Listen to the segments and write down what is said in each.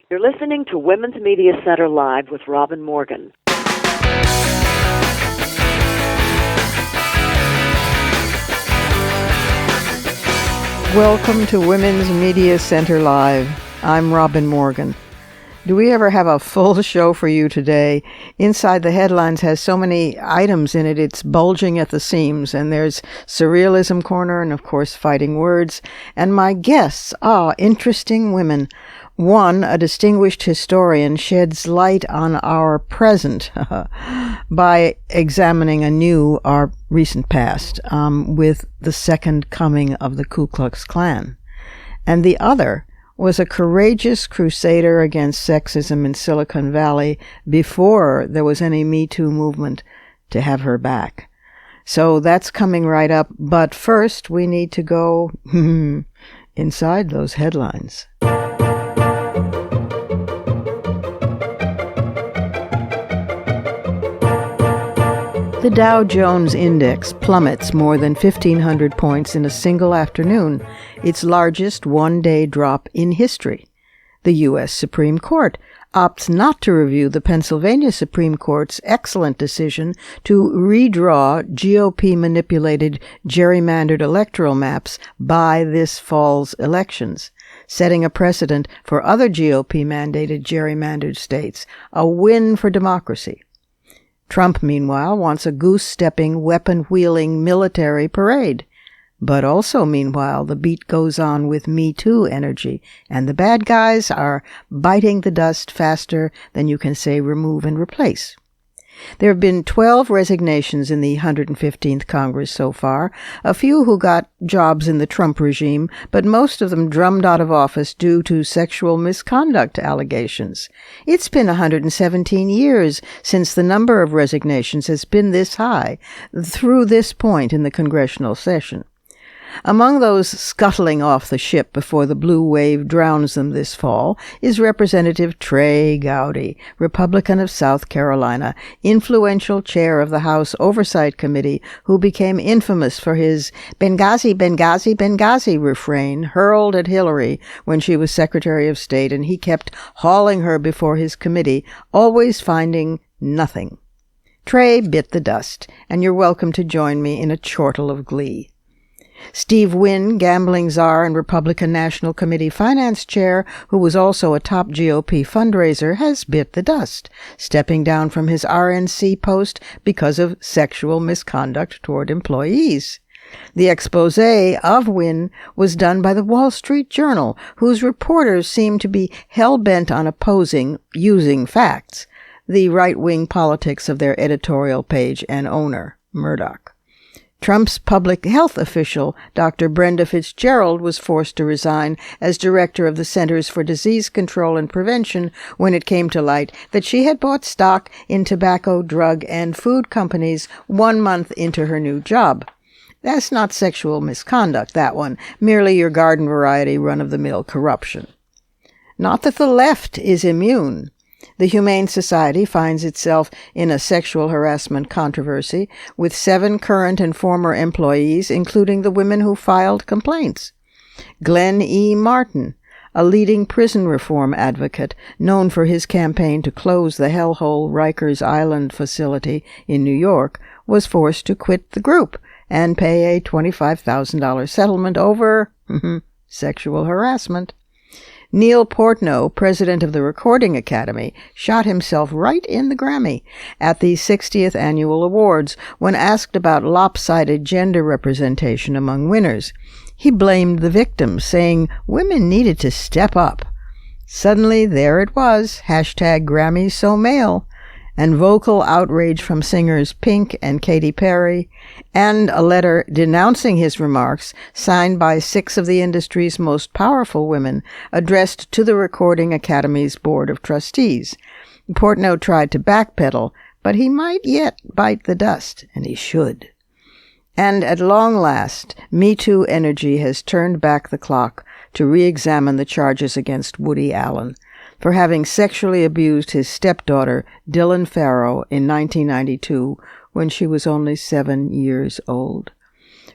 You're listening to Women's Media Center Live with Robin Morgan. Welcome to Women's Media Center Live. I'm Robin Morgan. Do we ever have a full show for you today? Inside the Headlines has so many items in it, it's bulging at the seams. And there's Surrealism Corner and, of course, Fighting Words. And my guests are interesting women. One, a distinguished historian, sheds light on our present by examining anew our recent past with the second coming of the Ku Klux Klan. And the other was a courageous crusader against sexism in Silicone Valley before there was any Me Too movement to have her back. So that's coming right up. But first, we need to go inside those headlines. The Dow Jones Index plummets more than 1,500 points in a single afternoon, its largest one-day drop in history. The U.S. Supreme Court opts not to review the Pennsylvania Supreme Court's excellent decision to redraw GOP-manipulated gerrymandered electoral maps by this fall's elections, setting a precedent for other GOP-mandated gerrymandered states, a win for democracy. Trump, meanwhile, wants a goose-stepping, weapon-wielding military parade. But also, meanwhile, the beat goes on with Me Too energy, and the bad guys are biting the dust faster than you can say remove and replace. There have been 12 resignations in the 115th Congress so far, a few who got jobs in the Trump regime, but most of them drummed out of office due to sexual misconduct allegations. It's been 117 years since the number of resignations has been this high, through this point in the congressional session. Among those scuttling off the ship before the blue wave drowns them this fall is Representative Trey Gowdy, Republican of South Carolina, influential chair of the House Oversight Committee, who became infamous for his Benghazi, Benghazi, Benghazi refrain hurled at Hillary when she was Secretary of State, and he kept hauling her before his committee, always finding nothing. Trey bit the dust, and you're welcome to join me in a chortle of glee. Steve Wynn, gambling czar and Republican National Committee finance chair, who was also a top GOP fundraiser, has bit the dust, stepping down from his RNC post because of sexual misconduct toward employees. The expose of Wynn was done by the Wall Street Journal, whose reporters seem to be hell-bent on opposing, using facts, the right-wing politics of their editorial page and owner, Murdoch. Trump's public health official, Dr. Brenda Fitzgerald, was forced to resign as director of the Centers for Disease Control and Prevention when it came to light that she had bought stock in tobacco, drug, and food companies 1 month into her new job. That's not sexual misconduct, that one, merely your garden variety run-of-the-mill corruption. Not that the left is immune. The Humane Society finds itself in a sexual harassment controversy with 7 current and former employees, including the women who filed complaints. Glenn E. Martin, a leading prison reform advocate known for his campaign to close the hellhole Rikers Island facility in New York, was forced to quit the group and pay a $25,000 settlement over sexual harassment. Neil Portnow, president of the Recording Academy, shot himself right in the Grammy at the 60th Annual Awards when asked about lopsided gender representation among winners. He blamed the victims, saying women needed to step up. Suddenly, there it was, #Grammys So Male, and vocal outrage from singers Pink and Katy Perry, and a letter denouncing his remarks signed by 6 of the industry's most powerful women, addressed to the Recording Academy's Board of Trustees. Portnow tried to backpedal, but he might yet bite the dust, and he should. And at long last, Me Too energy has turned back the clock to re-examine the charges against Woody Allen for having sexually abused his stepdaughter, Dylan Farrow, in 1992 when she was only 7 years old.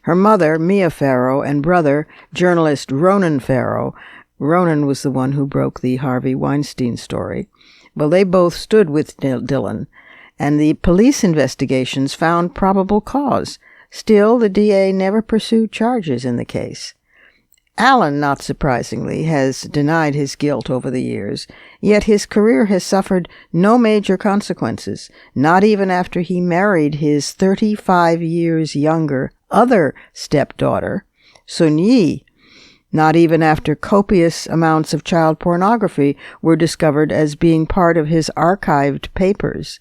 Her mother, Mia Farrow, and brother, journalist Ronan Farrow, Ronan was the one who broke the Harvey Weinstein story. Well, they both stood with Dillon, and the police investigations found probable cause. Still, the DA never pursued charges in the case. Allen, not surprisingly, has denied his guilt over the years, yet his career has suffered no major consequences, not even after he married his 35 years younger other stepdaughter, Sun Yi, not even after copious amounts of child pornography were discovered as being part of his archived papers.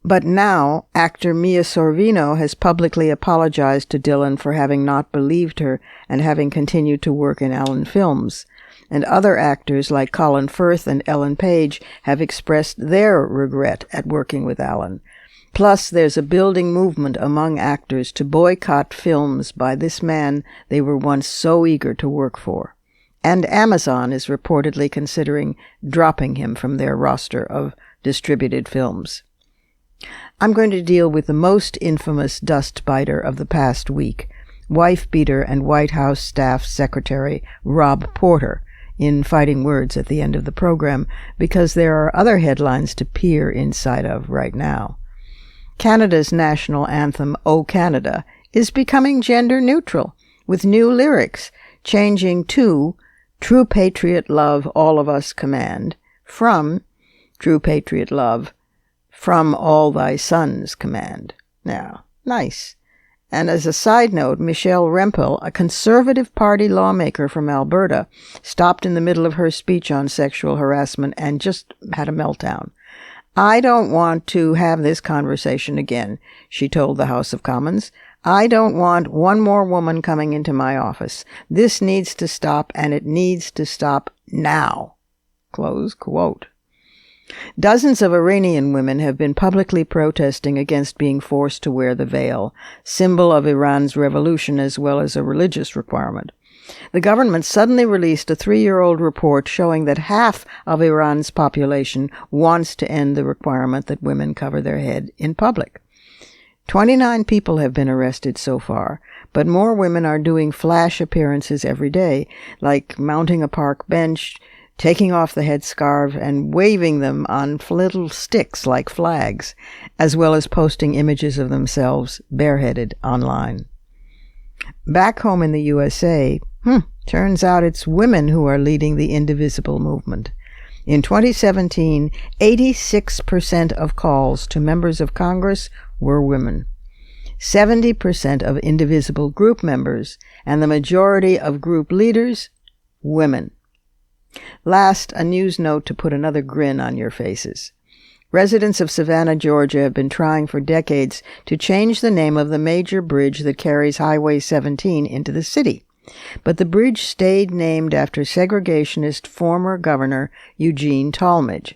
But now, actor Mia Sorvino has publicly apologized to Dillon for having not believed her and having continued to work in Allen films. And other actors like Colin Firth and Ellen Page have expressed their regret at working with Allen. Plus, there's a building movement among actors to boycott films by this man they were once so eager to work for. And Amazon is reportedly considering dropping him from their roster of distributed films. I'm going to deal with the most infamous dust biter of the past week, wife-beater and White House Staff Secretary Rob Porter, in Fighting Words at the end of the program, because there are other headlines to peer inside of right now. Canada's national anthem, O Canada, is becoming gender-neutral, with new lyrics, changing to True Patriot Love, All of Us Command, from True Patriot Love, From All Thy Sons Command. Now, nice. And as a side note, Michelle Rempel, a Conservative Party lawmaker from Alberta, stopped in the middle of her speech on sexual harassment and just had a meltdown. I don't want to have this conversation again, she told the House of Commons. I don't want one more woman coming into my office. This needs to stop, and it needs to stop now. Close quote. Dozens of Iranian women have been publicly protesting against being forced to wear the veil, symbol of Iran's revolution as well as a religious requirement. The government suddenly released a 3-year-old report showing that half of Iran's population wants to end the requirement that women cover their head in public. 29 people have been arrested so far, but more women are doing flash appearances every day, like mounting a park bench, taking off the headscarf and waving them on little sticks like flags, as well as posting images of themselves bareheaded online. Back home in the USA, turns out it's women who are leading the indivisible movement. In 2017, 86% of calls to members of Congress were women, 70% of indivisible group members, and the majority of group leaders, women. Last, a news note to put another grin on your faces. Residents of Savannah, Georgia have been trying for decades to change the name of the major bridge that carries Highway 17 into the city. But the bridge stayed named after segregationist former Governor Eugene Talmadge.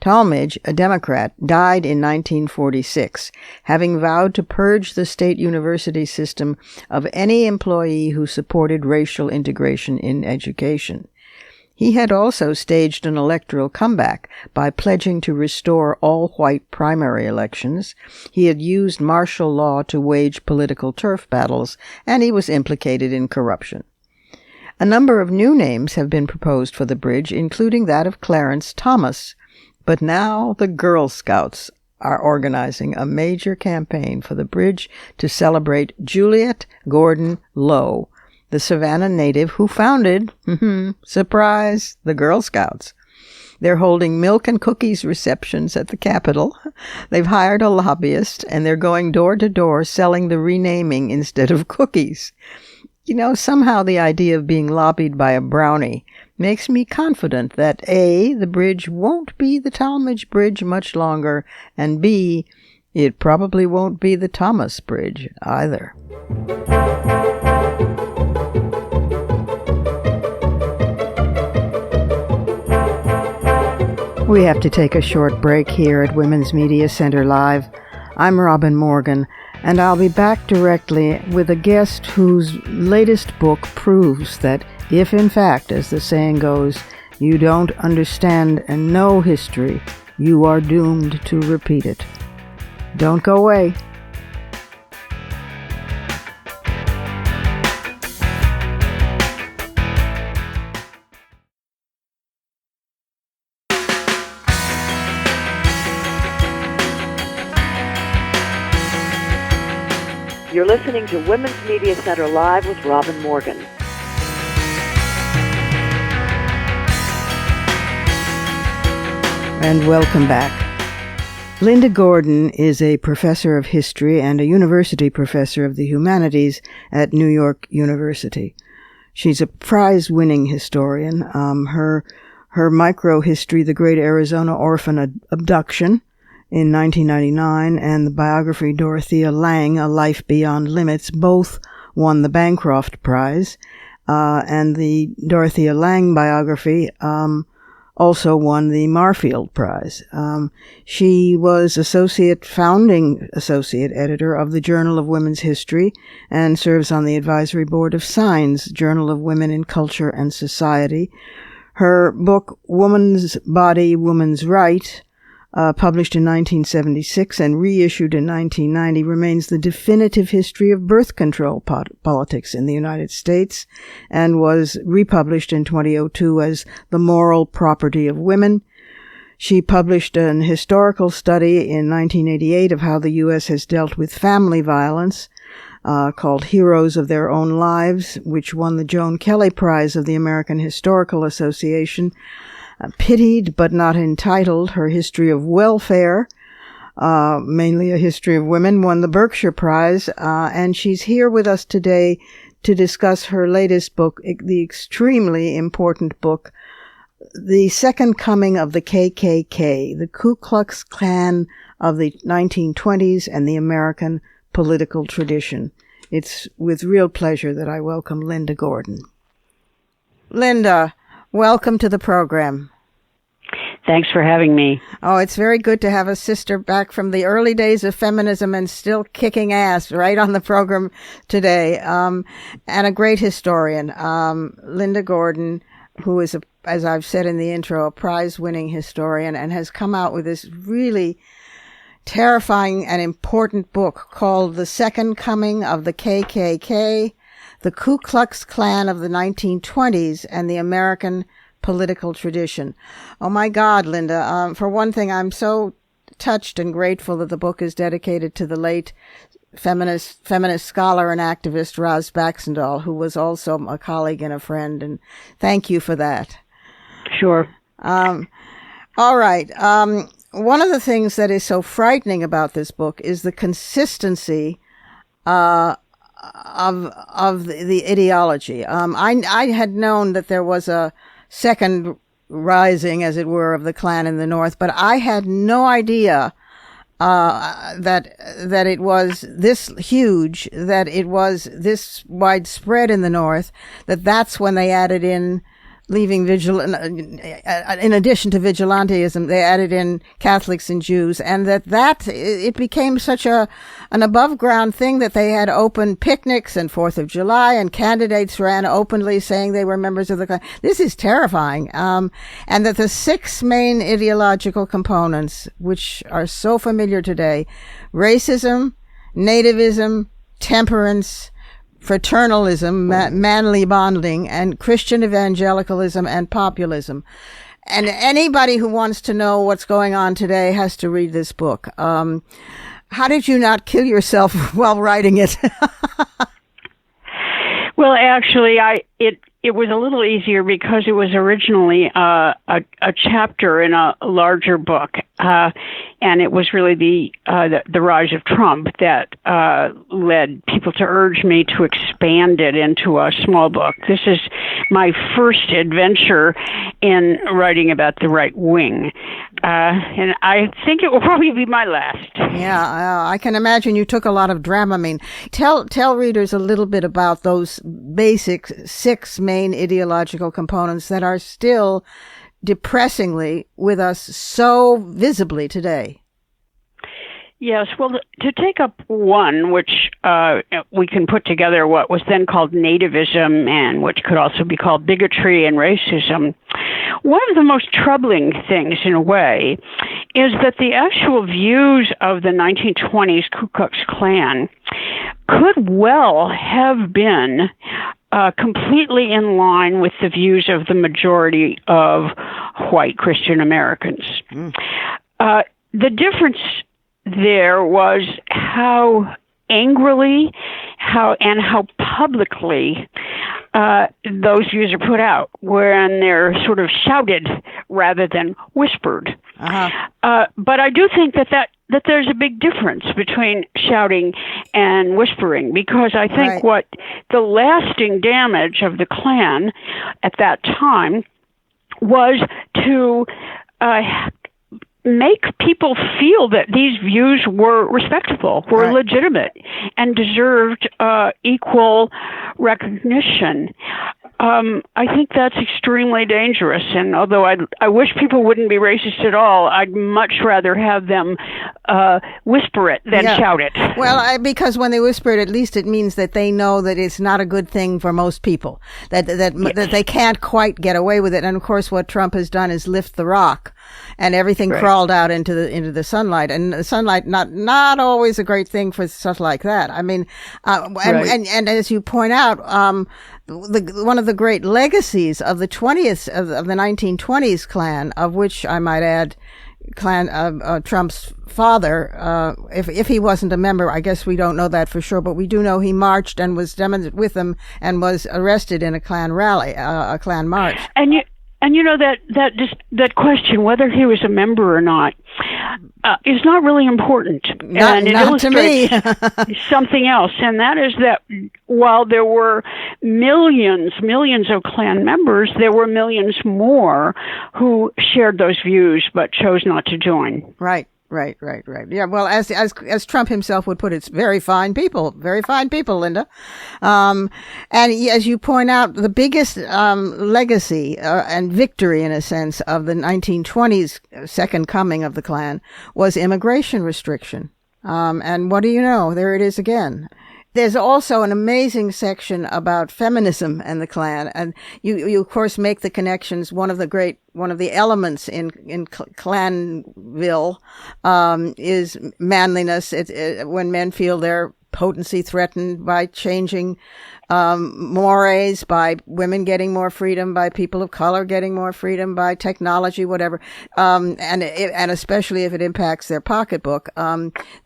Talmadge, a Democrat, died in 1946, having vowed to purge the state university system of any employee who supported racial integration in education. He had also staged an electoral comeback by pledging to restore all-white primary elections. He had used martial law to wage political turf battles, and he was implicated in corruption. A number of new names have been proposed for the bridge, including that of Clarence Thomas. But now the Girl Scouts are organizing a major campaign for the bridge to celebrate Juliet Gordon Lowe, the Savannah native who founded, surprise, the Girl Scouts. They're holding milk and cookies receptions at the Capitol. They've hired a lobbyist, and they're going door to door selling the renaming instead of cookies. You know, somehow the idea of being lobbied by a brownie makes me confident that A, the bridge won't be the Talmadge Bridge much longer, and B, it probably won't be the Thomas Bridge either. We have to take a short break here at Women's Media Center Live. I'm Robin Morgan, and I'll be back directly with a guest whose latest book proves that if, in fact, as the saying goes, you don't understand and know history, you are doomed to repeat it. Don't go away. You're listening to Women's Media Center Live with Robin Morgan. And welcome back. Linda Gordon is a professor of history and a university professor of the humanities at New York University. She's a prize-winning historian. Her microhistory, The Great Arizona Orphan Abduction, in 1999, and the biography Dorothea Lange, A Life Beyond Limits, both won the Bancroft Prize. And the Dorothea Lange biography also won the Marfield Prize. She was founding associate editor of the Journal of Women's History and serves on the advisory board of Signs, Journal of Women in Culture and Society. Her book, Woman's Body, Woman's Right, published in 1976 and reissued in 1990, remains the definitive history of birth control politics in the United States and was republished in 2002 as The Moral Property of Women. She published an historical study in 1988 of how the U.S. has dealt with family violence, called Heroes of Their Own Lives, which won the Joan Kelly Prize of the American Historical Association. Pitied but not entitled, Her History of Welfare, mainly a history of women, won the Berkshire Prize, and she's here with us today to discuss her latest book, the extremely important book, The Second Coming of the KKK, the Ku Klux Klan of the 1920s and the American Political Tradition. It's with real pleasure that I welcome Linda Gordon. Linda, welcome to the program. Thanks for having me. Oh, it's very good to have a sister back from the early days of feminism and still kicking ass right on the program today. And a great historian, Linda Gordon, who is, as I've said in the intro, a prize-winning historian and has come out with this really terrifying and important book called The Second Coming of the KKK, the Ku Klux Klan of the 1920s and the American Political Tradition. Oh my God, Linda. For one thing, I'm so touched and grateful that the book is dedicated to the late feminist scholar and activist Roz Baxendale, who was also a colleague and a friend, and thank you for that. Sure. All right. One of the things that is so frightening about this book is the consistency of the ideology. I had known that there was a second rising, as it were, of the Klan in the North, but I had no idea that it was this huge, that it was this widespread in the North, that's when they added in in addition to vigilantism, they added in Catholics and Jews, and it became such an above ground thing that they had open picnics and 4th of July, and candidates ran openly saying they were members of the Klan. This is terrifying. And that the 6 main ideological components, which are so familiar today, racism, nativism, temperance, fraternalism, manly bonding, and Christian evangelicalism and populism. And anybody who wants to know what's going on today has to read this book. How did you not kill yourself while writing it? Well, actually, it was a little easier because it was originally a chapter in a larger book, and it was really the rise of Trump that led people to urge me to expand it into a small book. This is my first adventure in writing about the right wing, and I think it will probably be my last. Yeah, I can imagine you took a lot of Dramamine. Tell readers a little bit about those basic 6 main ideological components that are still depressingly with us so visibly today. Yes, well, to take up one, which we can put together what was then called nativism and which could also be called bigotry and racism, one of the most troubling things, in a way, is that the actual views of the 1920s Ku Klux Klan could well have been completely in line with the views of the majority of white Christian Americans. The difference there was how angrily how publicly those views are put out, when they're sort of shouted rather than whispered. But I do think that there's a big difference between shouting and whispering, because I think what the lasting damage of the Klan at that time was to make people feel that these views were respectable, were legitimate, and deserved equal recognition. I think that's extremely dangerous, and although I wish people wouldn't be racist at all, I'd much rather have them whisper it than shout it. Well, because when they whisper it, at least it means that they know that it's not a good thing for most people, that they can't quite get away with it. And of course, what Trump has done is lift the rock, and everything crawled out into the sunlight. And the sunlight, not always a great thing for stuff like that. I mean, and as you point out, one of the great legacies of the 1920s Klan, of which I might add, Trump's father, if he wasn't a member, I guess we don't know that for sure, but we do know he marched and was with them and was arrested in a Klan rally, a Klan march. And you know that question, whether he was a member or not, is not really important. Not to me. Something else, and that is that while there were millions of Klan members, there were millions more who shared those views but chose not to join. Right. Yeah, well, as Trump himself would put it, it's very fine people, Linda. And as you point out, the biggest legacy and victory, in a sense, of the 1920s second coming of the Klan was immigration restriction. And what do you know? There it is again. There's also an amazing section about feminism and the Klan, and you of course make the connections. One of the elements in Klanville is manliness. When men feel their potency threatened by changing mores, by women getting more freedom, by people of color getting more freedom, by technology, whatever, and especially if it impacts their pocketbook,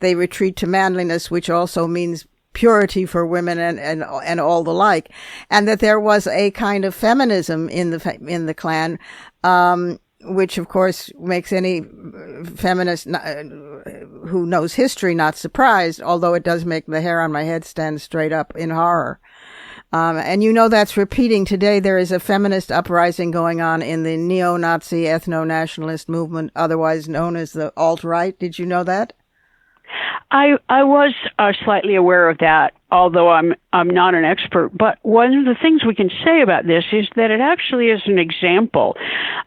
they retreat to manliness, which also means purity for women and all the like, and that there was a kind of feminism in the Klan, which of course makes any feminist who knows history not surprised, although it does make the hair on my head stand straight up in horror. And you know that's repeating today. There is a feminist uprising going on in the neo-Nazi ethno-nationalist movement, otherwise known as the alt-right. Did you know that? I was slightly aware of that, although I'm not an expert. But one of the things we can say about this is that it actually is an example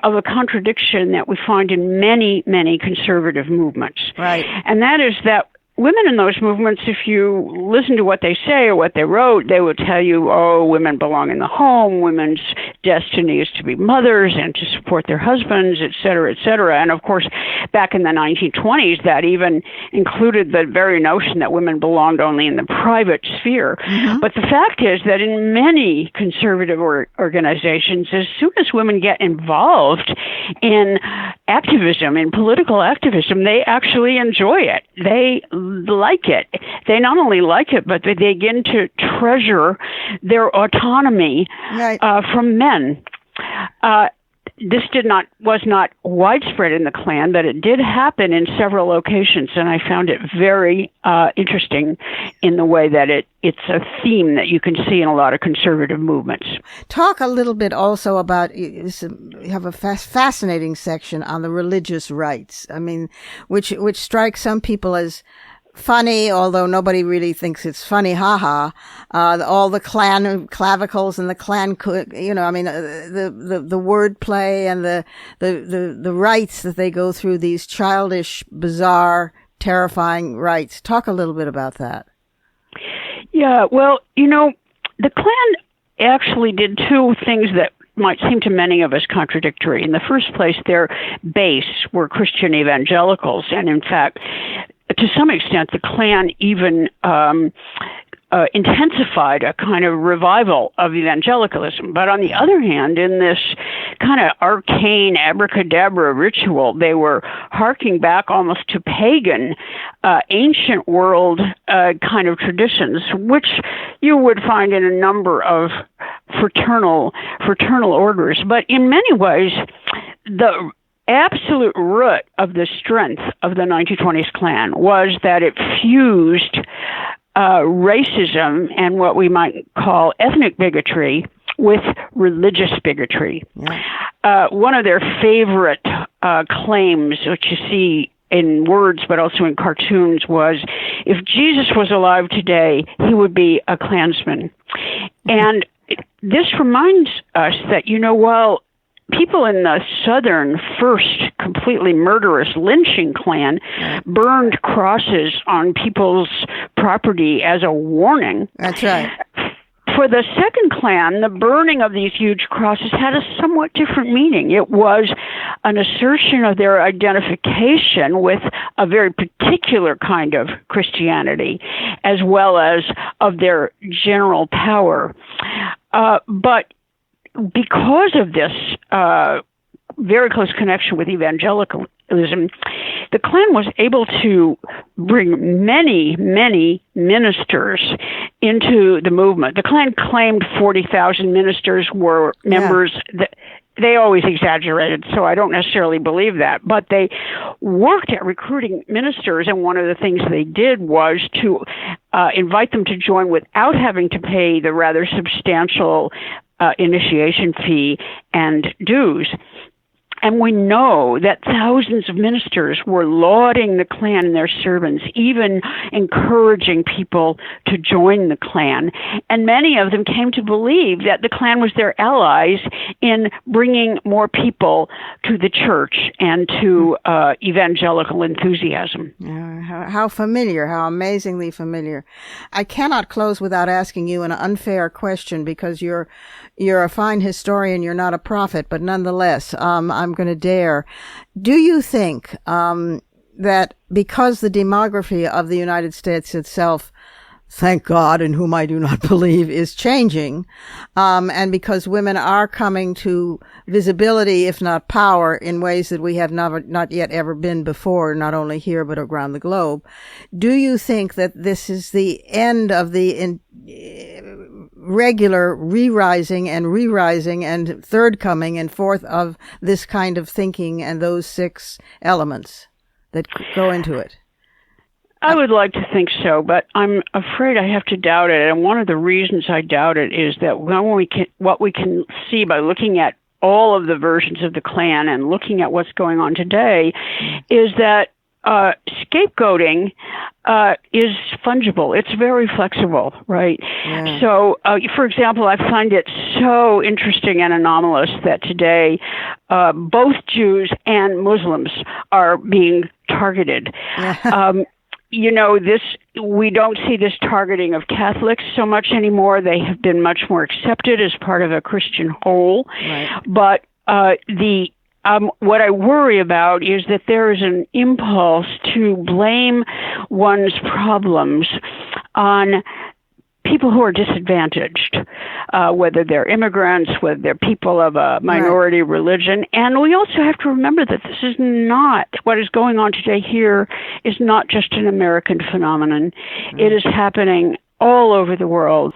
of a contradiction that we find in many, many conservative movements. Right. And that is that women in those movements, if you listen to what they say or what they wrote, they would tell you, oh, women belong in the home, women's destiny is to be mothers and to support their husbands, et cetera, et cetera. And of course, back in the 1920s, that even included the very notion that women belonged only in the private sphere. Mm-hmm. But the fact is that in many conservative organizations, as soon as women get involved in activism, in political activism, they actually enjoy it. They like it. They not only like it, but they begin to treasure their autonomy from men. This was not widespread in the Klan, but it did happen in several locations, and I found it very interesting in the way that it's a theme that you can see in a lot of conservative movements. Talk a little bit also about, you have a fascinating section on the religious rights. I mean, which strikes some people as funny, although nobody really thinks it's funny. All the Klan clavicles and the Klan, I mean, the wordplay and the rites that they go through, these childish, bizarre, terrifying rites. Talk a little bit about that. Yeah, well, the Klan actually did two things that might seem to many of us contradictory. In the first place, their base were Christian evangelicals, and in fact, to some extent, the Klan even intensified a kind of revival of evangelicalism. But on the other hand, in this kind of arcane abracadabra ritual, they were harking back almost to pagan, ancient world kind of traditions, which you would find in a number of fraternal orders. But in many ways, the absolute root of the strength of the 1920s Klan was that it fused racism and what we might call ethnic bigotry with religious bigotry. Yeah. One of their favorite claims, which you see in words but also in cartoons, was if Jesus was alive today, he would be a Klansman. And this reminds us that, while people in the Southern first completely murderous lynching Klan burned crosses on people's property as a warning. That's right. For the second Klan, the burning of these huge crosses had a somewhat different meaning. It was an assertion of their identification with a very particular kind of Christianity, as well as of their general power. But because of this very close connection with evangelicalism, the Klan was able to bring many, many ministers into the movement. The Klan claimed 40,000 ministers were members. Yeah. They always exaggerated, so I don't necessarily believe that. But they worked at recruiting ministers, and one of the things they did was to invite them to join without having to pay the rather substantial initiation fee and dues. And we know that thousands of ministers were lauding the Klan and their servants, even encouraging people to join the Klan. And many of them came to believe that the Klan was their allies in bringing more people to the church and to evangelical enthusiasm. How familiar, how amazingly familiar. I cannot close without asking you an unfair question, because you're a fine historian, you're not a prophet, but nonetheless, I'm going to dare. Do you think that because the demography of the United States itself, thank God, in whom I do not believe, is changing, and because women are coming to visibility, if not power, in ways that we have not yet ever been before, not only here but around the globe, do you think that this is the end of the regular re-rising and third coming and fourth of this kind of thinking and those 6 elements that go into it? I would like to think so, but I'm afraid I have to doubt it. And one of the reasons I doubt it is that what we can see by looking at all of the versions of the Klan and looking at what's going on today is that scapegoating is fungible. It's very flexible, right? Yeah. So, for example, I find it so interesting and anomalous that today both Jews and Muslims are being targeted. Yeah. We don't see this targeting of Catholics so much anymore. They have been much more accepted as part of a Christian whole. Right. But what I worry about is that there is an impulse to blame one's problems on people who are disadvantaged, whether they're immigrants, whether they're people of a minority religion. And we also have to remember that this is not, what is going on today here is not just an American phenomenon. It is happening all over the world.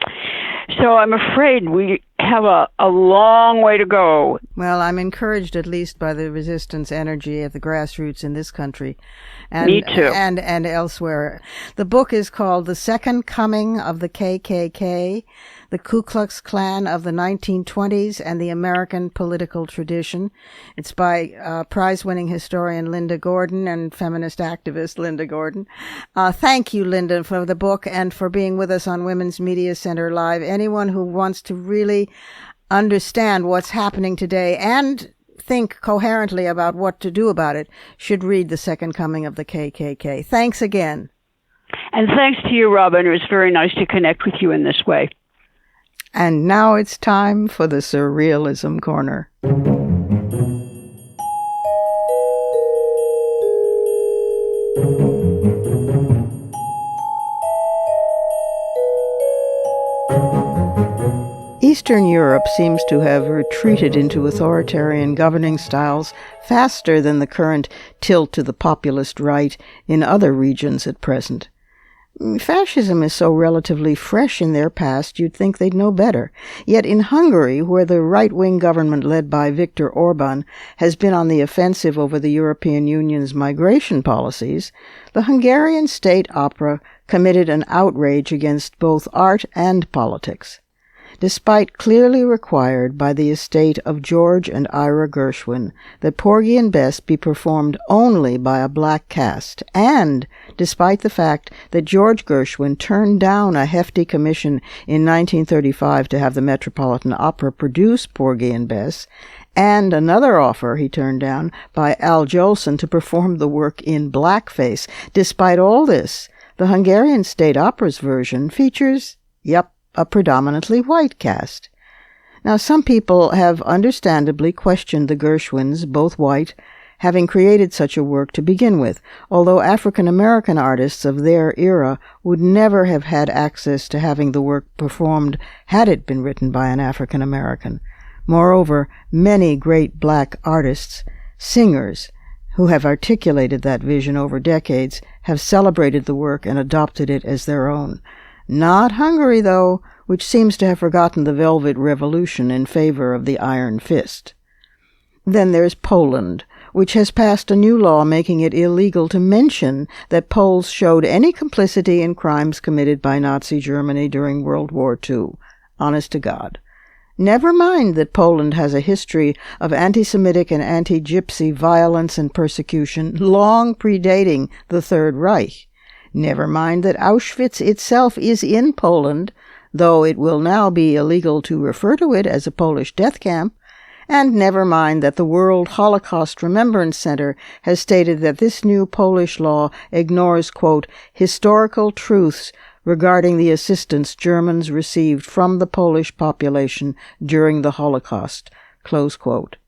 So I'm afraid we have a long way to go. Well, I'm encouraged at least by the resistance energy at the grassroots in this country. And, Me too. And elsewhere. The book is called The Second Coming of the KKK, The Ku Klux Klan of the 1920s and the American Political Tradition. It's by prize-winning historian Linda Gordon and feminist activist Linda Gordon. Thank you, Linda, for the book and for being with us on Women's Media Center Live. Anyone who wants to really understand what's happening today and think coherently about what to do about it should read The Second Coming of the KKK. Thanks again. And thanks to you, Robin. It was very nice to connect with you in this way. And now it's time for the Surrealism Corner. Eastern Europe seems to have retreated into authoritarian governing styles faster than the current tilt to the populist right in other regions at present. Fascism is so relatively fresh in their past, you'd think they'd know better. Yet in Hungary, where the right-wing government led by Viktor Orban has been on the offensive over the European Union's migration policies, the Hungarian state opera committed an outrage against both art and politics. Despite clearly required by the estate of George and Ira Gershwin that Porgy and Bess be performed only by a black cast, and despite the fact that George Gershwin turned down a hefty commission in 1935 to have the Metropolitan Opera produce Porgy and Bess, and another offer he turned down by Al Jolson to perform the work in blackface, despite all this, the Hungarian State Opera's version features, a predominantly white cast. Now, some people have understandably questioned the Gershwins, both white, having created such a work to begin with, although African-American artists of their era would never have had access to having the work performed had it been written by an African-American. Moreover, many great black artists, singers, who have articulated that vision over decades, have celebrated the work and adopted it as their own. Not Hungary, though, which seems to have forgotten the Velvet Revolution in favor of the Iron Fist. Then there's Poland, which has passed a new law making it illegal to mention that Poles showed any complicity in crimes committed by Nazi Germany during World War II. Honest to God. Never mind that Poland has a history of anti-Semitic and anti-Gypsy violence and persecution long predating the Third Reich. Never mind that Auschwitz itself is in Poland, though it will now be illegal to refer to it as a Polish death camp. And never mind that the World Holocaust Remembrance Center has stated that this new Polish law ignores, quote, historical truths regarding the assistance Germans received from the Polish population during the Holocaust, close quote.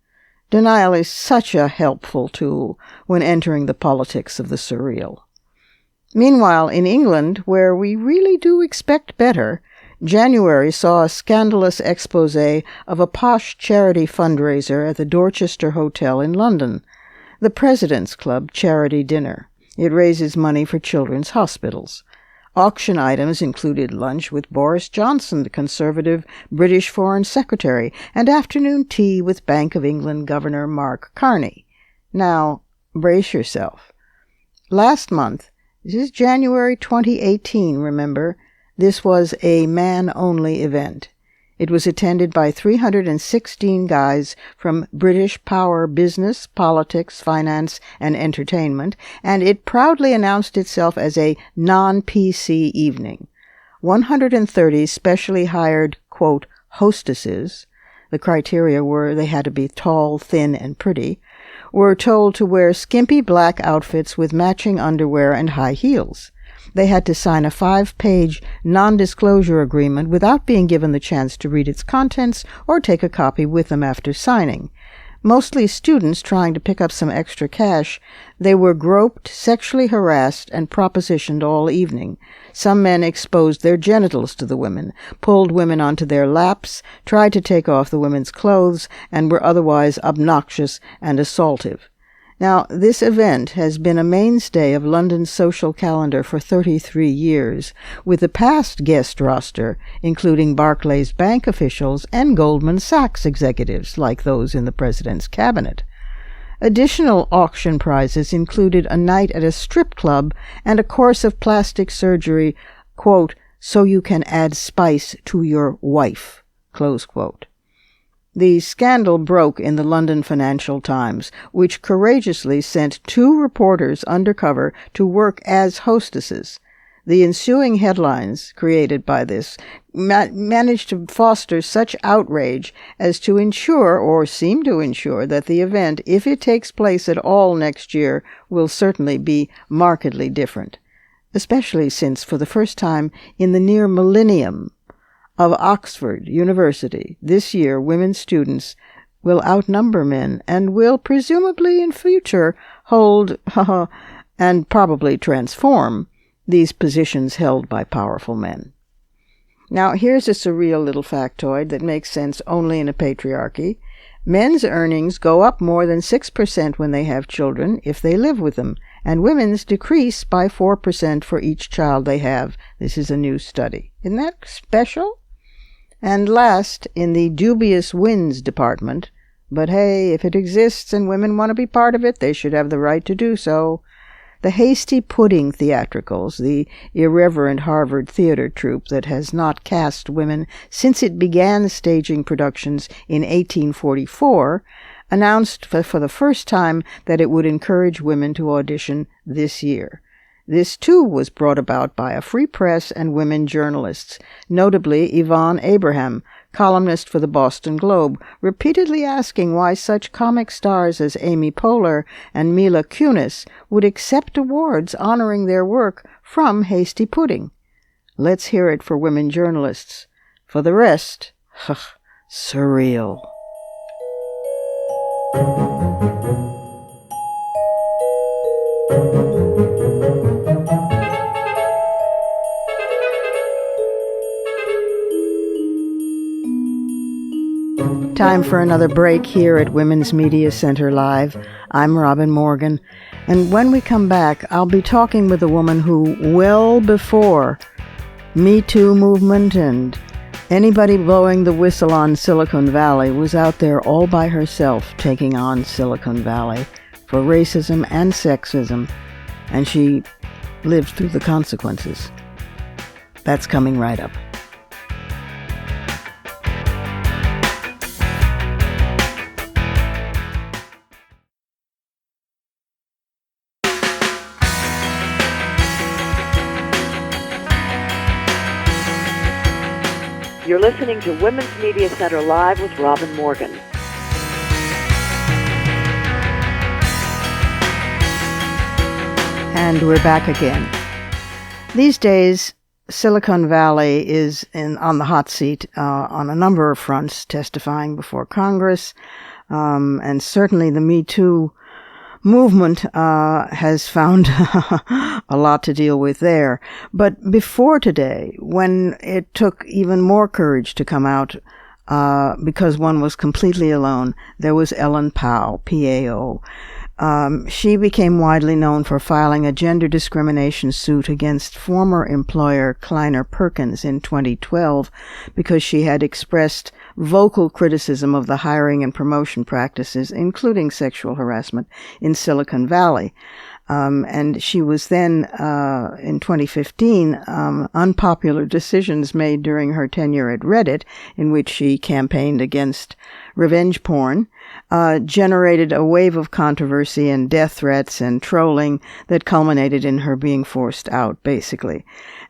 Denial is such a helpful tool when entering the politics of the surreal. Meanwhile, in England, where we really do expect better, January saw a scandalous exposé of a posh charity fundraiser at the Dorchester Hotel in London, the President's Club Charity Dinner. It raises money for children's hospitals. Auction items included lunch with Boris Johnson, the Conservative British Foreign Secretary, and afternoon tea with Bank of England Governor Mark Carney. Now, brace yourself. Last month, this is January 2018, remember, this was a man-only event. It was attended by 316 guys from British power business, politics, finance, and entertainment, and it proudly announced itself as a non-PC evening. 130 specially hired, quote, hostesses, the criteria were they had to be tall, thin, and pretty, were told to wear skimpy black outfits with matching underwear and high heels. They had to sign a 5-page non-disclosure agreement without being given the chance to read its contents or take a copy with them after signing. Mostly students trying to pick up some extra cash, they were groped, sexually harassed, and propositioned all evening. Some men exposed their genitals to the women, pulled women onto their laps, tried to take off the women's clothes, and were otherwise obnoxious and assaultive. Now, this event has been a mainstay of London's social calendar for 33 years, with the past guest roster including Barclays Bank officials and Goldman Sachs executives, like those in the President's cabinet. Additional auction prizes included a night at a strip club and a course of plastic surgery, quote, so you can add spice to your wife, close quote. The scandal broke in the London Financial Times, which courageously sent 2 reporters undercover to work as hostesses. The ensuing headlines created by this managed to foster such outrage as to ensure, or seem to ensure, that the event, if it takes place at all next year, will certainly be markedly different, especially since, for the first time in the near millennium of Oxford University, this year women students will outnumber men and will presumably in future hold and probably transform these positions held by powerful men. Now, here's a surreal little factoid that makes sense only in a patriarchy. Men's earnings go up more than 6% when they have children if they live with them, and women's decrease by 4% for each child they have. This is a new study. Isn't that special? And last, in the dubious wins department, but hey, if it exists and women want to be part of it, they should have the right to do so. The Hasty Pudding Theatricals, the irreverent Harvard theater troupe that has not cast women since it began staging productions in 1844, announced for the first time that it would encourage women to audition this year. This, too, was brought about by a free press and women journalists, notably Yvonne Abraham, columnist for the Boston Globe, repeatedly asking why such comic stars as Amy Poehler and Mila Kunis would accept awards honoring their work from Hasty Pudding. Let's hear it for women journalists. For the rest, surreal. Time for another break here at Women's Media Center Live. I'm Robin Morgan, and when we come back, I'll be talking with a woman who, well before Me Too movement and anybody blowing the whistle on Silicone Valley, was out there all by herself taking on Silicone Valley for racism and sexism, and she lived through the consequences. That's coming right up. You're listening to Women's Media Center Live with Robin Morgan. And we're back again. These days, Silicone Valley is on the hot seat on a number of fronts, testifying before Congress, and certainly the Me Too movement has found a lot to deal with there. But before today, when it took even more courage to come out because one was completely alone, there was Ellen Pao, P-A-O. She became widely known for filing a gender discrimination suit against former employer Kleiner Perkins in 2012 because she had expressed vocal criticism of the hiring and promotion practices, including sexual harassment, in Silicon Valley. And she was then, in 2015, unpopular decisions made during her tenure at Reddit, in which she campaigned against revenge porn, generated a wave of controversy and death threats and trolling that culminated in her being forced out, basically.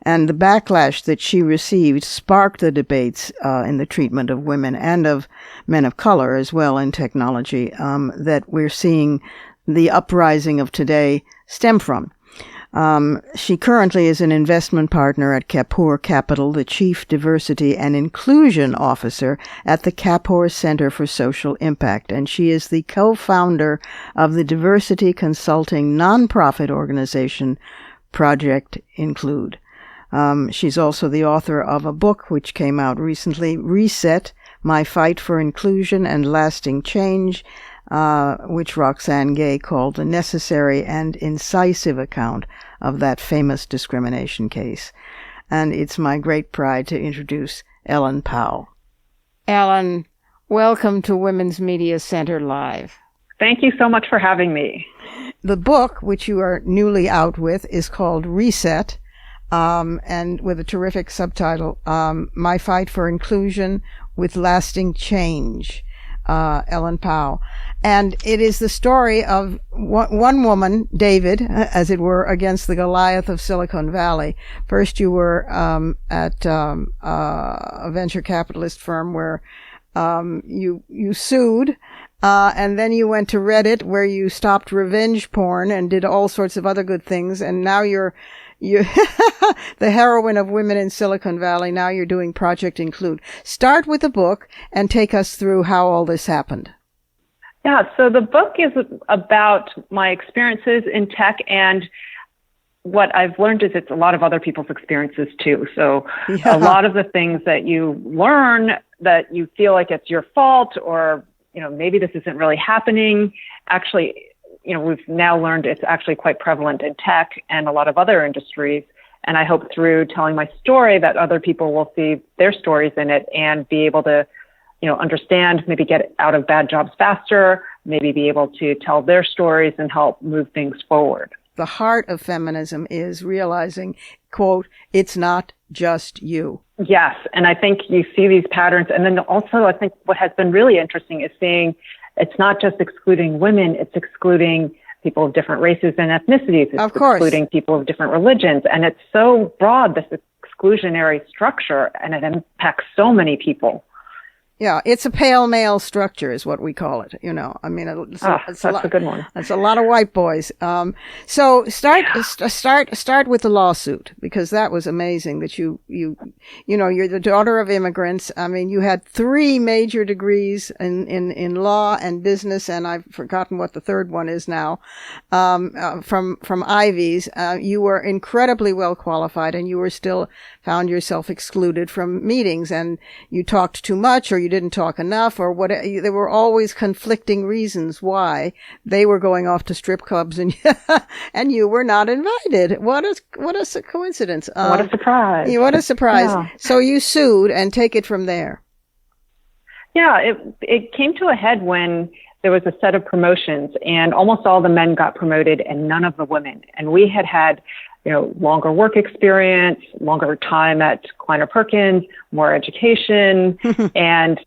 And the backlash that she received sparked the debates in the treatment of women and of men of color as well in technology that we're seeing the uprising of today stem from. She currently is an investment partner at Kapoor Capital, the Chief Diversity and Inclusion Officer at the Kapoor Center for Social Impact, and she is the co-founder of the diversity consulting nonprofit organization Project Include. She's also the author of a book which came out recently, Reset, My Fight for Inclusion and Lasting Change, which Roxane Gay called the necessary and incisive account of that famous discrimination case. And it's my great pride to introduce Ellen Pao. Ellen, welcome to Women's Media Center Live. Thank you so much for having me. The book, which you are newly out with, is called Reset, and with a terrific subtitle, My Fight for Inclusion with Lasting Change. Ellen Pao. And it is the story of one woman, David, as it were, against the Goliath of Silicon Valley. First you were at a venture capitalist firm where you sued, and then you went to Reddit where you stopped revenge porn and did all sorts of other good things, and now you're the heroine of women in Silicon Valley. Now you're doing Project Include. Start with the book and take us through how all this happened. Yeah, so the book is about my experiences in tech and what I've learned is it's a lot of other people's experiences too. So a lot of the things that you learn that you feel like it's your fault, or, maybe this isn't really happening. Actually, we've now learned it's actually quite prevalent in tech and a lot of other industries. And I hope through telling my story that other people will see their stories in it and be able to, understand, maybe get out of bad jobs faster, maybe be able to tell their stories and help move things forward. The heart of feminism is realizing, quote, it's not just you. Yes. And I think you see these patterns. And then also, I think what has been really interesting is seeing it's not just excluding women, it's excluding people of different races and ethnicities. It's excluding people of different religions. And it's so broad, this exclusionary structure, and it impacts so many people. Yeah, it's a pale male structure is what we call it. I mean, it's a good one. It's a lot of white boys. So start with the lawsuit, because that was amazing that you're the daughter of immigrants. I mean, you had 3 major degrees in law and business, and I've forgotten what the third one is now. From Ivies, you were incredibly well qualified, and you were still found yourself excluded from meetings, and you talked too much, or you didn't talk enough, or what. There were always conflicting reasons why they were going off to strip clubs and and you were not invited. What a coincidence! What a surprise! What a surprise! Yeah. So you sued, and take it from there. Yeah, it came to a head when there was a set of promotions, and almost all the men got promoted, and none of the women. And we had longer work experience, longer time at Kleiner Perkins, more education, and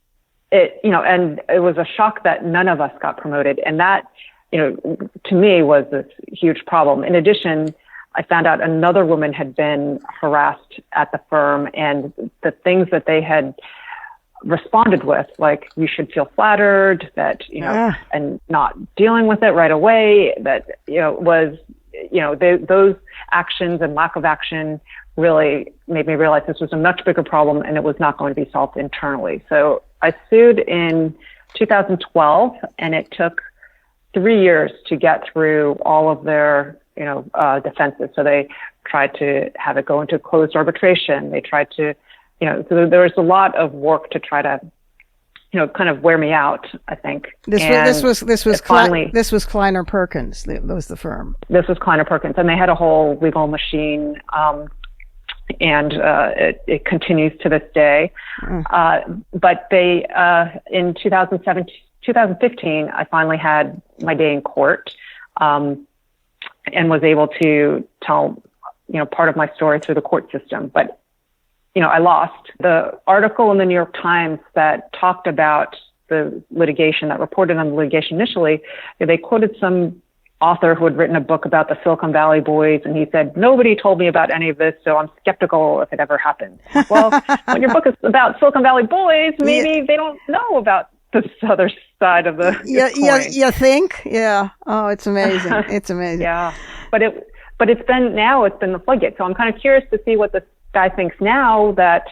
it was a shock that none of us got promoted. And that, to me was this huge problem. In addition, I found out another woman had been harassed at the firm, and the things that they had responded with, like, you should feel flattered, that, and not dealing with it right away, that, was, those actions and lack of action really made me realize this was a much bigger problem, and it was not going to be solved internally. So I sued in 2012, and it took 3 years to get through all of their, defenses. So they tried to have it go into closed arbitration. They tried to, so there was a lot of work to try to, kind of wear me out, I think. This was Kleiner Perkins. That was the firm. This was Kleiner Perkins, and they had a whole legal machine, and it continues to this day. But they, in 2015, I finally had my day in court, and was able to tell, part of my story through the court system. But I lost. The article in the New York Times that talked about the litigation, that reported on the litigation initially, they quoted some author who had written a book about the Silicone Valley boys, and he said, nobody told me about any of this, so I'm skeptical if it ever happened. Well, when your book is about Silicon Valley boys, maybe they don't know about this other side of the coin. You think? Yeah. Oh, it's amazing. It's amazing. Yeah. But it's been the floodgate. So I'm kind of curious to see what this guy thinks now that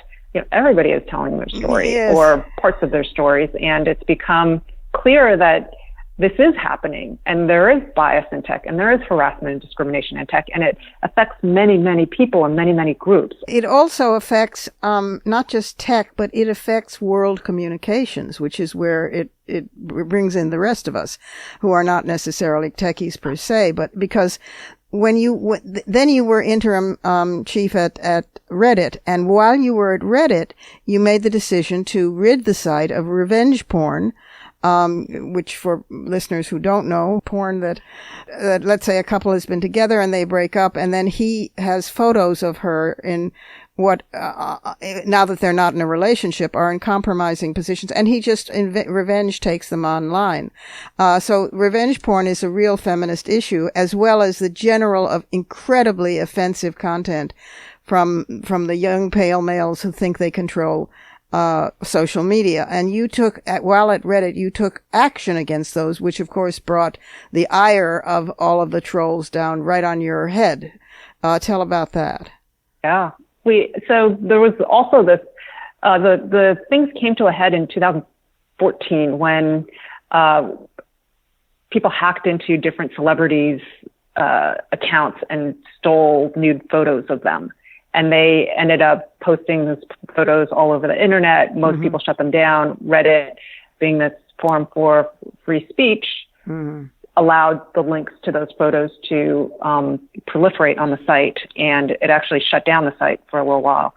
everybody is telling their story, or parts of their stories, and it's become clear that this is happening, and there is bias in tech, and there is harassment and discrimination in tech, and it affects many, many people and many, many groups. It also affects not just tech, but it affects world communications, which is where it brings in the rest of us who are not necessarily techies per se, but because then you were interim chief at Reddit, and while you were at Reddit, you made the decision to rid the site of revenge porn, which, for listeners who don't know, porn that let's say a couple has been together and they break up, and then he has photos of her in what, now that they're not in a relationship, are in compromising positions, and he just revenge takes them online. So revenge porn is a real feminist issue, as well as the general of incredibly offensive content from the young pale males who think they control social media. And you while at Reddit, you took action against those, which of course brought the ire of all of the trolls down right on your head. Tell about that. Yeah. So there was also this, the things came to a head in 2014 when people hacked into different celebrities' accounts and stole nude photos of them. And they ended up posting those photos all over the internet. Most people shut them down. Reddit, being this forum for free speech, allowed the links to those photos to proliferate on the site, and it actually shut down the site for a little while.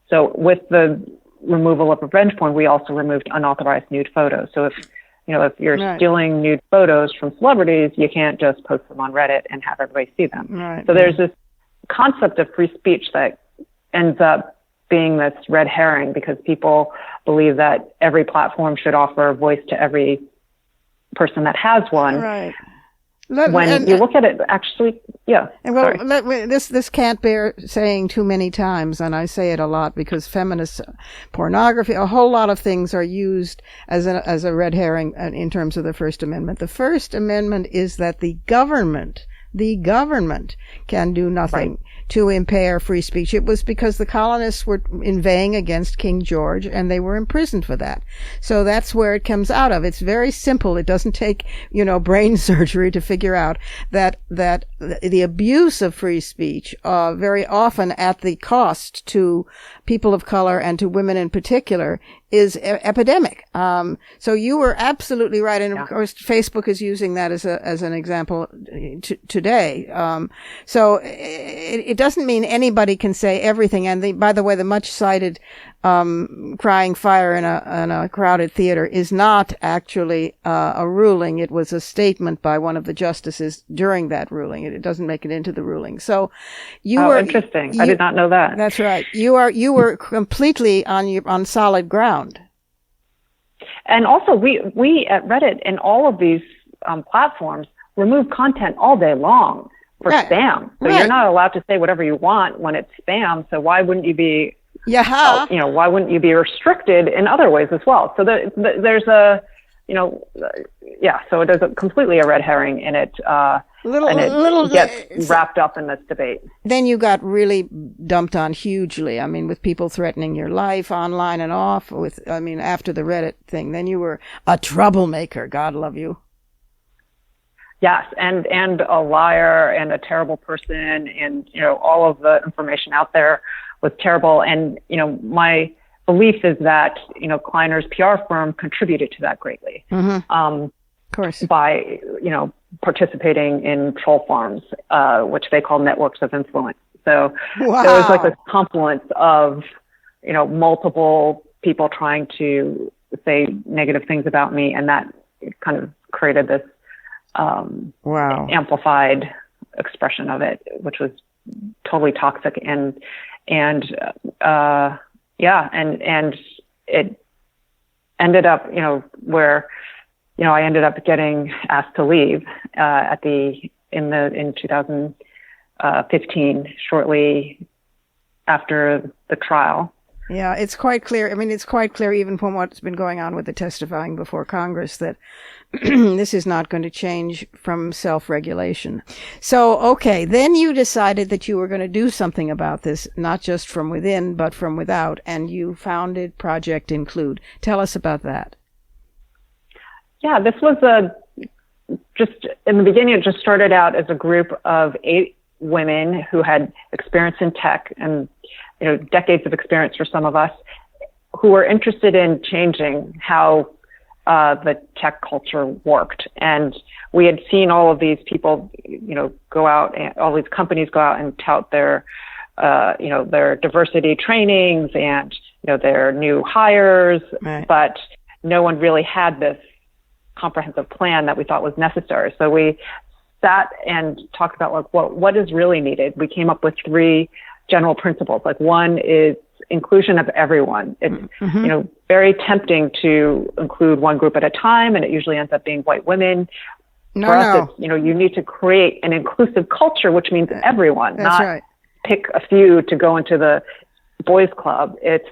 So with the removal of revenge porn, we also removed unauthorized nude photos. So if you're stealing nude photos from celebrities, you can't just post them on Reddit and have everybody see them. So there's this concept of free speech that ends up being this red herring, because people believe that every platform should offer a voice to every person that has one. Right. When you look at it, actually, this can't bear saying too many times, and I say it a lot because feminist pornography, a whole lot of things are used as a red herring in terms of the First Amendment. The First Amendment is that the government can do nothing to impair free speech. It was because the colonists were inveighing against King George, and they were imprisoned for that. So that's where it comes out of. It's very simple. It doesn't take, brain surgery to figure out that the abuse of free speech, very often at the cost to people of color and to women in particular, is epidemic. So you were absolutely right. And of course, Facebook is using that as an example today. So it doesn't mean anybody can say everything. And by the way, the much cited, crying fire in a crowded theater is not actually, a ruling. It was a statement by one of the justices during that ruling. It doesn't make it into the ruling. So you were interesting. I did not know that. That's right. You were completely on solid ground. And also, we at Reddit and all of these platforms remove content all day long for spam. So you're not allowed to say whatever you want when it's spam. So why wouldn't you be? Why wouldn't you be restricted in other ways as well? So there's a, so it is completely a red herring, and it gets wrapped up in this debate. Then you got really dumped on hugely. I mean, with people threatening your life online and off. After the Reddit thing, then you were a troublemaker. God love you. Yes, and a liar and a terrible person, and all of the information out there was terrible. And my belief is that Kleiner's PR firm contributed to that greatly. Of course, by participating in troll farms, which they call networks of influence. So there was like a confluence of multiple people trying to say negative things about me, and that kind of created this amplified expression of it, which was totally toxic. And it ended up, where, I ended up getting asked to leave, in 2015, shortly after the trial. Yeah, it's quite clear. I mean, it's quite clear even from what's been going on with the testifying before Congress that this is not going to change from self-regulation. So, okay, then you decided that you were going to do something about this, not just from within, but from without, and you founded Project Include. Tell us about that. Yeah, this was just in the beginning, it just started out as a group of 8 women who had experience in tech and decades of experience for some of us, who were interested in changing how the tech culture worked. And we had seen all of these people, go out, and all these companies go out and tout their diversity trainings and, their new hires, but no one really had this comprehensive plan that we thought was necessary. So we sat and talked about what is really needed. We came up with 3 general principles. Like, one is inclusion of everyone. It's, very tempting to include one group at a time, and it usually ends up being white women. For us, it's, you need to create an inclusive culture, which means everyone, not pick a few to go into the boys club. It's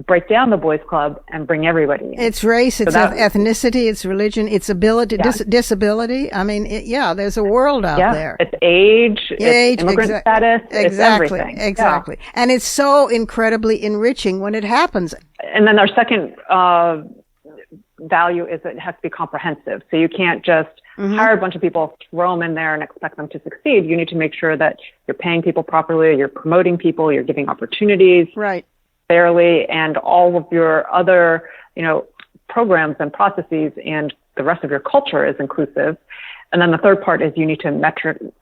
break down the boys club and bring everybody in. It's race, it's ethnicity, it's religion, it's ability, disability. I mean, there's a world out there. It's age, it's immigrant status, it's everything. Exactly. Yeah. And it's so incredibly enriching when it happens. And then our second value is that it has to be comprehensive. So you can't just hire a bunch of people, throw them in there and expect them to succeed. You need to make sure that you're paying people properly, you're promoting people, you're giving opportunities fairly, and all of your other, programs and processes and the rest of your culture is inclusive. And then the third part is you need to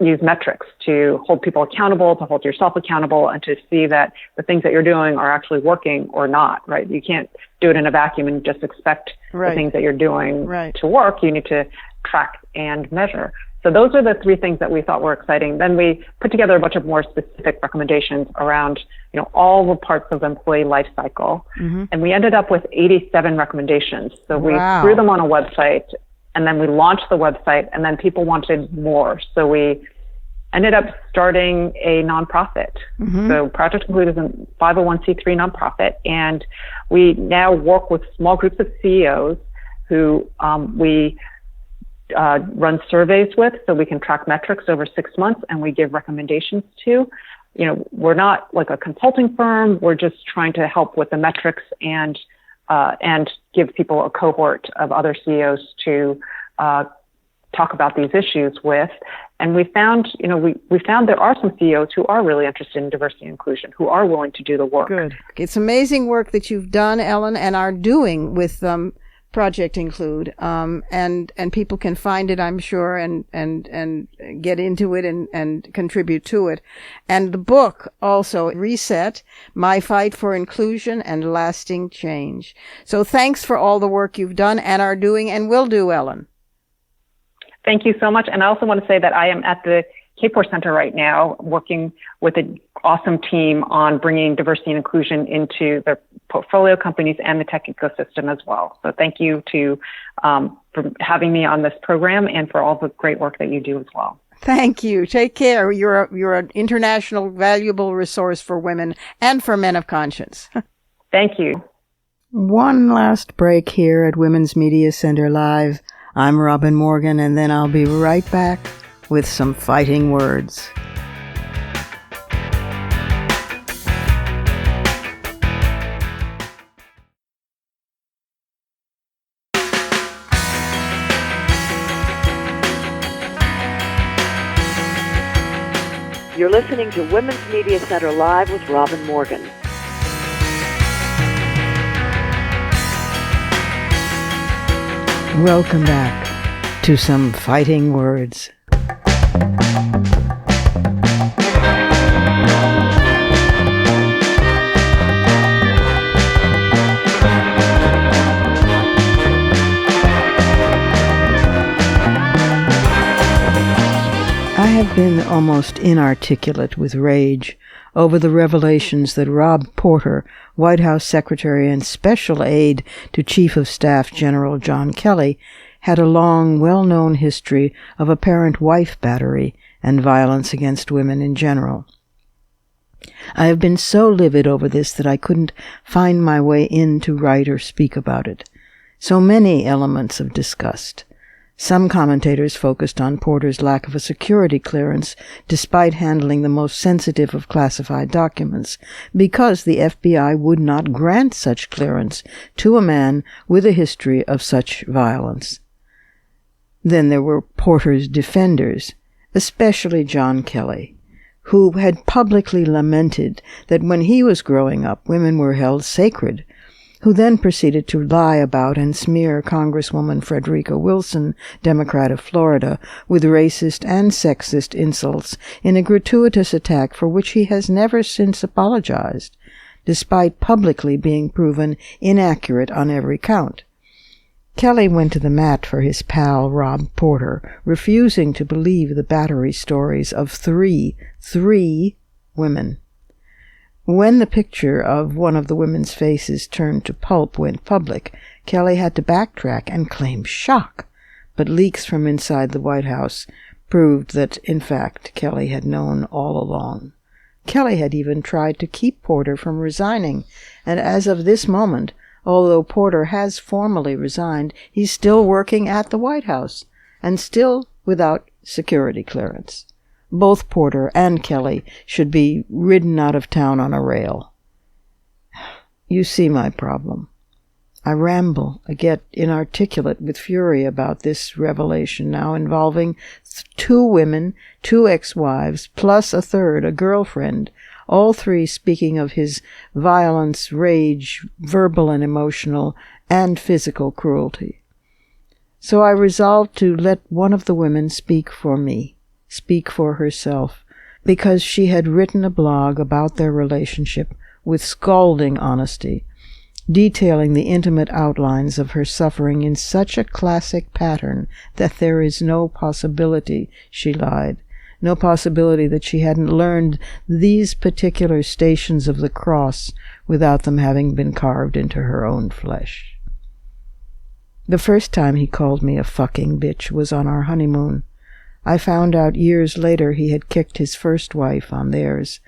use metrics to hold people accountable, to hold yourself accountable, and to see that the things that you're doing are actually working or not, right? You can't do it in a vacuum and just expect the things that you're doing to work. You need to track and measure. So those are the three things that we thought were exciting. Then we put together a bunch of more specific recommendations around, all the parts of the employee life cycle. And we ended up with 87 recommendations. So we threw them on a website, and then we launched the website, and then people wanted more. So we ended up starting a nonprofit. So Project Include is a 501c3 nonprofit, and we now work with small groups of CEOs who we run surveys with, so we can track metrics over 6 months, and we give recommendations to. We're not like a consulting firm. We're just trying to help with the metrics and give people a cohort of other CEOs to talk about these issues with. And we found, we found there are some CEOs who are really interested in diversity and inclusion, who are willing to do the work. Good. It's amazing work that you've done, Ellen, and are doing with Project Include, and people can find it, I'm sure, and get into it and contribute to it. And the book also, Reset, My Fight for Inclusion and Lasting Change. So thanks for all the work you've done and are doing and will do, Ellen. Thank you so much. And I also want to say that I am at the Kapor Center right now, working with an awesome team on bringing diversity and inclusion into their portfolio companies and the tech ecosystem as well. So thank you for having me on this program and for all the great work that you do as well. Thank you. Take care. You're an international valuable resource for women and for men of conscience. Thank you. One last break here at Women's Media Center Live. I'm Robin Morgan, and then I'll be right back with some fighting words. You're listening to Women's Media Center Live with Robin Morgan. Welcome back to some fighting words. I have been almost inarticulate with rage over the revelations that Rob Porter, White House Secretary and Special Aide to Chief of Staff General John Kelly, had a long, well-known history of apparent wife battery and violence against women in general. I have been so livid over this that I couldn't find my way in to write or speak about it. So many elements of disgust. Some commentators focused on Porter's lack of a security clearance despite handling the most sensitive of classified documents, because the FBI would not grant such clearance to a man with a history of such violence. Then there were Porter's defenders, especially John Kelly, who had publicly lamented that when he was growing up, women were held sacred, who then proceeded to lie about and smear Congresswoman Frederica Wilson, Democrat of Florida, with racist and sexist insults in a gratuitous attack for which he has never since apologized, despite publicly being proven inaccurate on every count. Kelly went to the mat for his pal Rob Porter, refusing to believe the battery stories of three women. When the picture of one of the women's faces turned to pulp went public, Kelly had to backtrack and claim shock, but leaks from inside the White House proved that, in fact, Kelly had known all along. Kelly had even tried to keep Porter from resigning, and as of this moment, although Porter has formally resigned, he's still working at the White House, and still without security clearance. Both Porter and Kelly should be ridden out of town on a rail. You see my problem. I ramble, I get inarticulate with fury about this revelation now involving 2 women, 2 ex-wives, plus a third, a girlfriend, all 3 speaking of his violence, rage, verbal and emotional, and physical cruelty. So I resolved to let one of the women speak for me, speak for herself, because she had written a blog about their relationship with scalding honesty, detailing the intimate outlines of her suffering in such a classic pattern that there is no possibility, she lied, no possibility that she hadn't learned these particular stations of the cross without them having been carved into her own flesh. The first time he called me a fucking bitch was on our honeymoon. I found out years later he had kicked his first wife on theirs.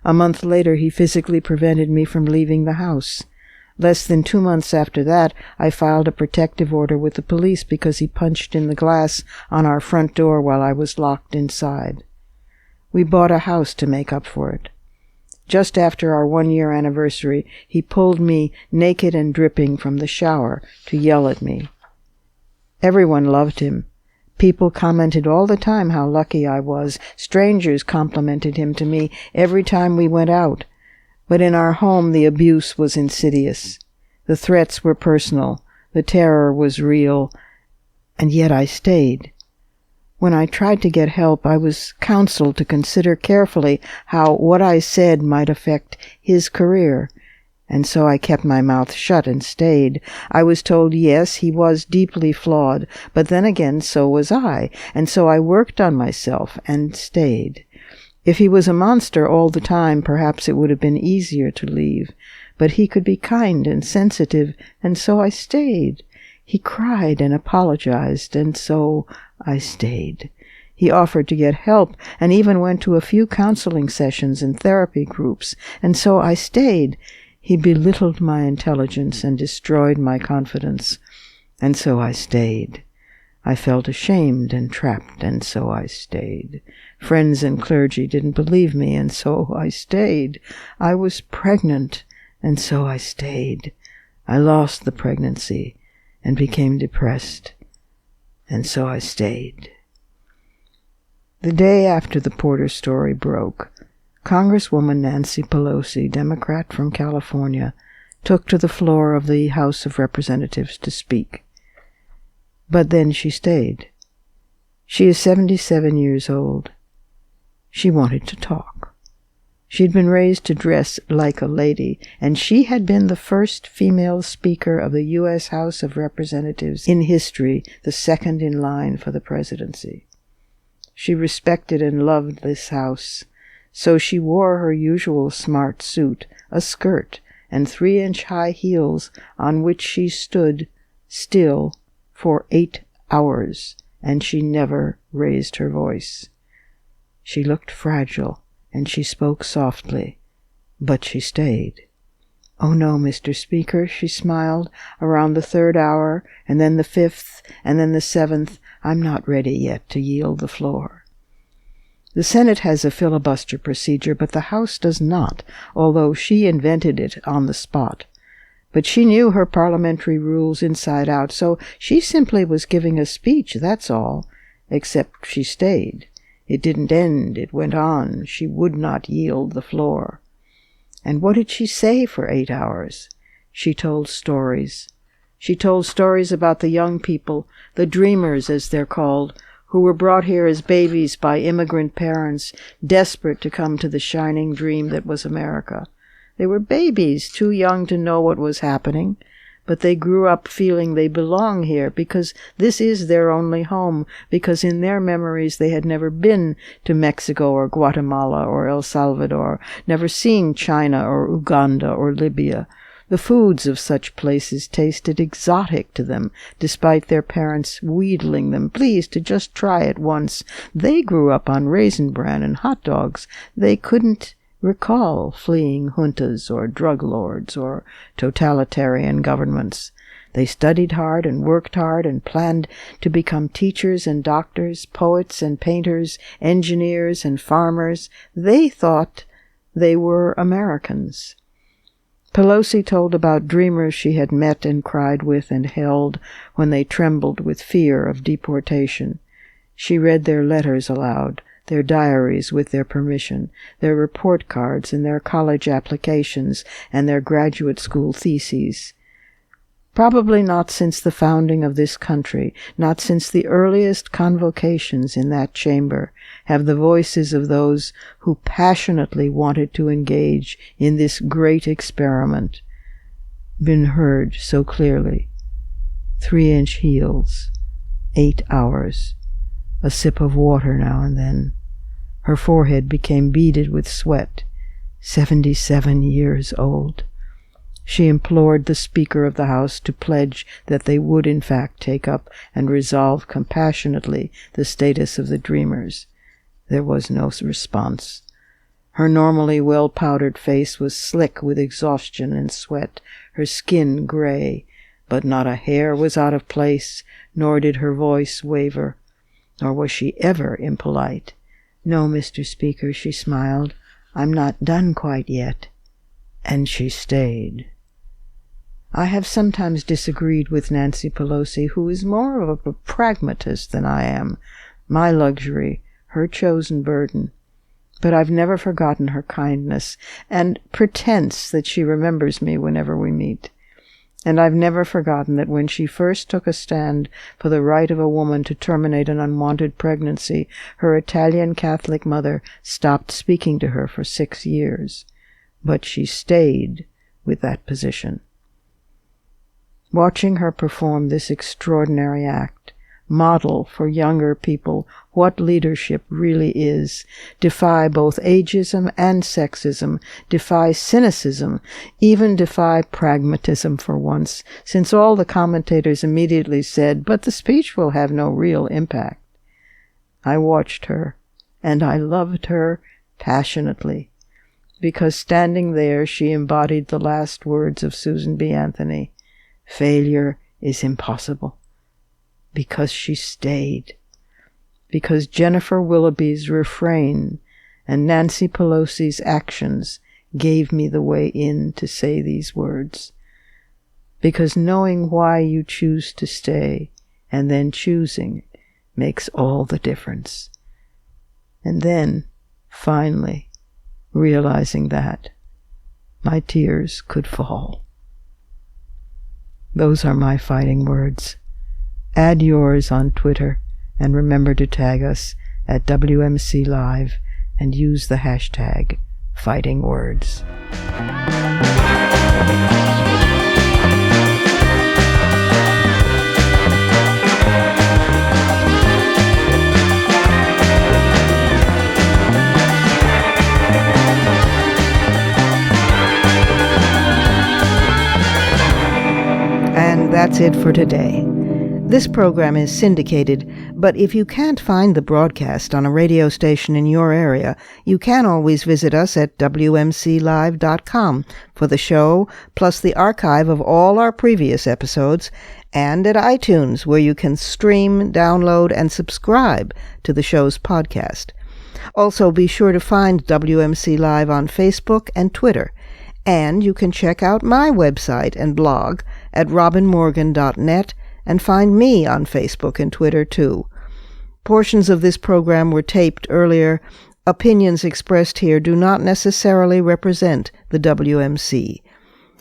A month later he physically prevented me from leaving the house. Less than 2 months after that, I filed a protective order with the police because he punched in the glass on our front door while I was locked inside. We bought a house to make up for it. Just after our 1-year anniversary, he pulled me naked and dripping from the shower to yell at me. Everyone loved him. People commented all the time how lucky I was. Strangers complimented him to me every time we went out. But in our home the abuse was insidious. The threats were personal. The terror was real. And yet I stayed. When I tried to get help, I was counseled to consider carefully how what I said might affect his career. And so I kept my mouth shut and stayed. I was told, yes, he was deeply flawed, but then again, so was I. And so I worked on myself and stayed. If he was a monster all the time, perhaps it would have been easier to leave. But he could be kind and sensitive, and so I stayed. He cried and apologized, and so I stayed. He offered to get help, and even went to a few counseling sessions and therapy groups, and so I stayed. He belittled my intelligence and destroyed my confidence, and so I stayed. I felt ashamed and trapped, and so I stayed. Friends and clergy didn't believe me, and so I stayed. I was pregnant, and so I stayed. I lost the pregnancy and became depressed, and so I stayed. The day after the Porter story broke, Congresswoman Nancy Pelosi, Democrat from California, took to the floor of the House of Representatives to speak. But then she stayed. She is 77 years old. She wanted to talk. She'd been raised to dress like a lady, and she had been the first female Speaker of the U.S. House of Representatives in history, the second in line for the presidency. She respected and loved this House, so she wore her usual smart suit, a skirt, and 3-inch high heels on which she stood still for 8 hours, and she never raised her voice. She looked fragile, and she spoke softly, but she stayed. "Oh no, Mr. Speaker," she smiled, "around the 3rd hour, and then the 5th, and then the 7th, I'm not ready yet to yield the floor." The Senate has a filibuster procedure, but the House does not, although she invented it on the spot. But she knew her parliamentary rules inside out, so she simply was giving a speech, that's all, except she stayed. It didn't end, it went on. She would not yield the floor. And what did she say for 8 hours? She told stories. She told stories about the young people, the dreamers as they're called, who were brought here as babies by immigrant parents, desperate to come to the shining dream that was America. They were babies, too young to know what was happening, but they grew up feeling they belong here because this is their only home, because in their memories they had never been to Mexico or Guatemala or El Salvador, never seen China or Uganda or Libya. The foods of such places tasted exotic to them, despite their parents wheedling them, please, to just try it once. They grew up on Raisin Bran and hot dogs. They couldn't recall fleeing juntas or drug lords or totalitarian governments. They studied hard and worked hard and planned to become teachers and doctors, poets and painters, engineers and farmers. They thought they were Americans. Pelosi told about dreamers she had met and cried with and held when they trembled with fear of deportation. She read their letters aloud, their diaries with their permission, their report cards and their college applications and their graduate school theses. Probably not since the founding of this country, not since the earliest convocations in that chamber, have the voices of those who passionately wanted to engage in this great experiment been heard so clearly. 3-inch heels, 8 hours, a sip of water now and then. Her forehead became beaded with sweat, 77 years old. She implored the Speaker of the House to pledge that they would in fact take up and resolve compassionately the status of the dreamers. There was no response. Her normally well-powdered face was slick with exhaustion and sweat, her skin gray, but not a hair was out of place, nor did her voice waver. Nor was she ever impolite. "No, Mr. Speaker," she smiled, "I'm not done quite yet." And she stayed. I have sometimes disagreed with Nancy Pelosi, who is more of a pragmatist than I am. My luxury, her chosen burden. But I've never forgotten her kindness and pretense that she remembers me whenever we meet. And I've never forgotten that when she first took a stand for the right of a woman to terminate an unwanted pregnancy, her Italian Catholic mother stopped speaking to her for 6 years. But she stayed with that position. Watching her perform this extraordinary act, model for younger people what leadership really is, defy both ageism and sexism, defy cynicism, even defy pragmatism for once, since all the commentators immediately said, "But the speech will have no real impact." I watched her, and I loved her passionately, because standing there she embodied the last words of Susan B. Anthony, "Failure is impossible." Because she stayed. Because Jennifer Willoughby's refrain and Nancy Pelosi's actions gave me the way in to say these words. Because knowing why you choose to stay and then choosing makes all the difference. And then, finally, realizing that, my tears could fall. Those are my fighting words. Add yours on Twitter, and remember to tag us at WMC Live and use the hashtag #FightingWords. And that's it for today. This program is syndicated, but if you can't find the broadcast on a radio station in your area, you can always visit us at WMCLive.com for the show, plus the archive of all our previous episodes, and at iTunes, where you can stream, download, and subscribe to the show's podcast. Also, be sure to find WMC Live on Facebook and Twitter, and you can check out my website and blog at robinmorgan.net, and find me on Facebook and Twitter, too. Portions of this program were taped earlier. Opinions expressed here do not necessarily represent the WMC.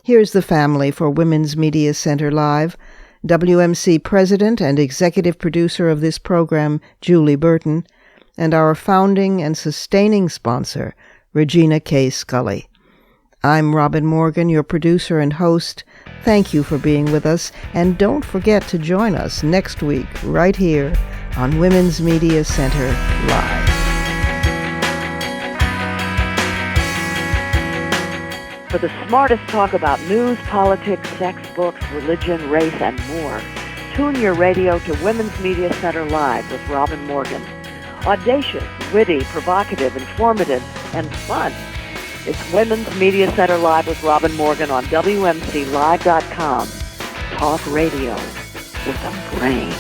Here's the family for Women's Media Center Live. WMC President and Executive Producer of this program, Julie Burton, and our founding and sustaining sponsor, Regina K. Scully. I'm Robin Morgan, your producer and host. Thank you for being with us, and don't forget to join us next week right here on Women's Media Center Live. For the smartest talk about news, politics, sex, books, religion, race, and more, tune your radio to Women's Media Center Live with Robin Morgan. Audacious, witty, provocative, informative, and fun. It's Women's Media Center Live with Robin Morgan on WMCLive.com. Talk radio with a brain.